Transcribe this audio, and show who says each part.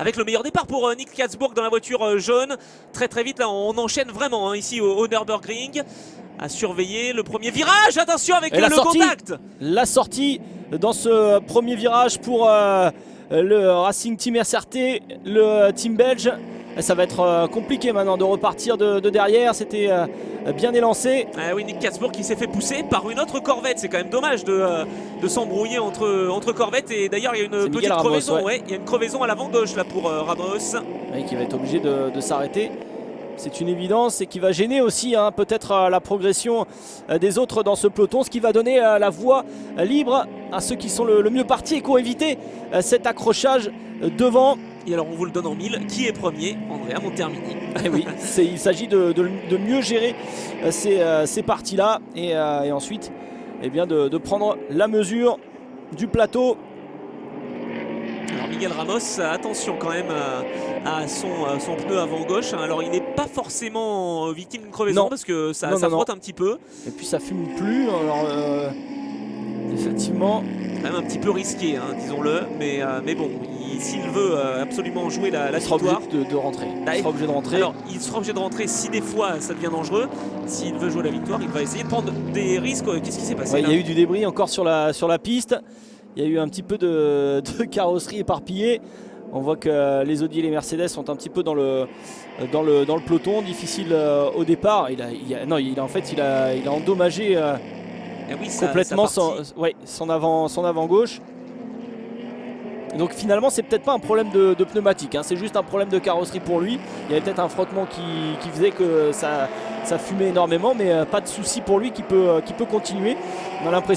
Speaker 1: Avec le meilleur départ pour Nick Katzburg dans la voiture jaune. Très vite, là on enchaîne vraiment ici au Nürburgring. À surveiller le premier virage, attention avec le contact.
Speaker 2: La sortie dans ce premier virage pour le Racing Team SRT, le team belge. Ça va être compliqué maintenant de repartir de derrière, c'était bien élancé.
Speaker 1: Ah oui, Nick Katzburg qui s'est fait pousser par une autre Corvette, c'est quand même dommage de s'embrouiller entre Corvettes. Et d'ailleurs il y a une petite crevaison, ouais. Il y a une crevaison à l'avant gauche là pour Ramos.
Speaker 2: Oui, qui va être obligé de s'arrêter. C'est une évidence et qui va gêner aussi peut-être la progression des autres dans ce peloton, ce qui va donner la voie libre à ceux qui sont le mieux partis et qui ont évité cet accrochage devant.
Speaker 1: Et alors on vous le donne en mille, qui est premier? Andrea Montermini.
Speaker 2: Oui, il s'agit de mieux gérer ces parties-là et ensuite de prendre la mesure du plateau.
Speaker 1: Alors Miguel Ramos, attention quand même à son pneu avant gauche. Alors il n'est pas forcément victime d'une crevaison parce que ça frotte un petit peu.
Speaker 2: Et puis ça fume plus, alors effectivement.
Speaker 1: Quand même un petit peu risqué, disons-le, mais bon, s'il veut absolument jouer la victoire,
Speaker 2: il sera obligé de rentrer. Il sera obligé de rentrer.
Speaker 1: Alors il sera obligé de rentrer si des fois ça devient dangereux. S'il veut jouer la victoire, il va essayer de prendre des risques. Qu'est-ce qui s'est passé là?
Speaker 2: Il y a eu du débris encore sur la piste. Il y a eu un petit peu de carrosserie éparpillée. On voit que les Audi et les Mercedes sont un petit peu dans le peloton, difficile au départ. Il a endommagé complètement son avant gauche. Donc finalement c'est peut-être pas un problème de pneumatique, c'est juste un problème de carrosserie pour lui. Il y avait peut-être un frottement qui faisait que ça fumait énormément, mais pas de souci pour lui qui peut continuer. On a l'impression